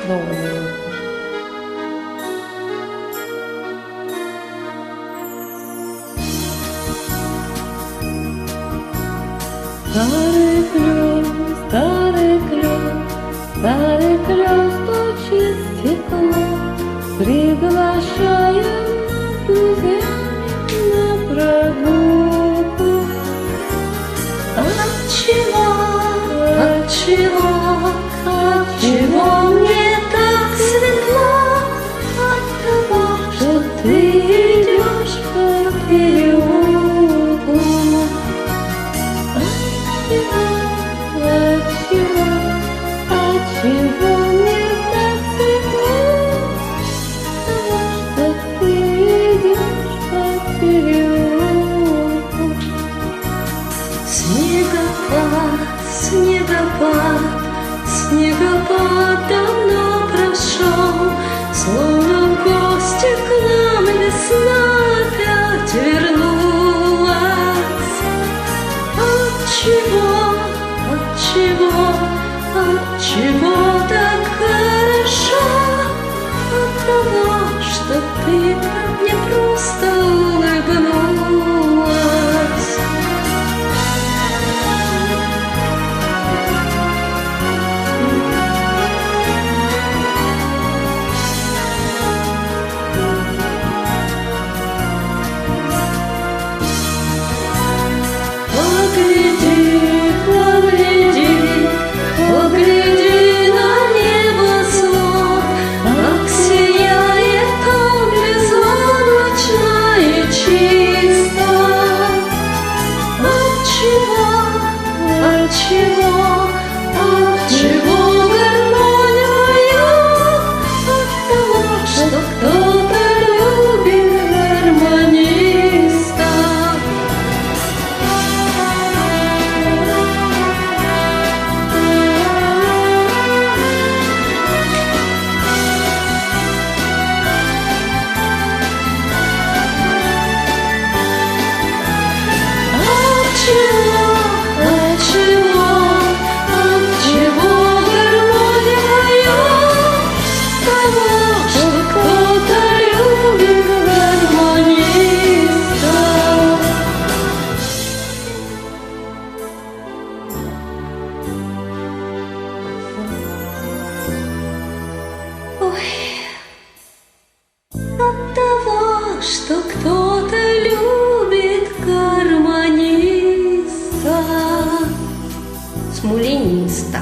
Новый народ. Старый клен, старый клен стучит в стекло, приглашая друзья на прогулку. Отчего мне так светло? От того, что ты идешь по переулку. Отчего мне так светло? Потому что ты идешь по переулку. Снегопад давно прошел, словно в гости к нам весна опять вернулась. Отчего так хорошо? От того, что ты мне просто улыбнулась. Погляди на небосвод, как сияет там безоблачно и чисто. Отчего гармония поет? От того, что кто-то любит гармониста. Отчего гармония поет? Того, что кто-то любит гармониста. Ой, от того, что кто-то любит гармониста. Смолениста.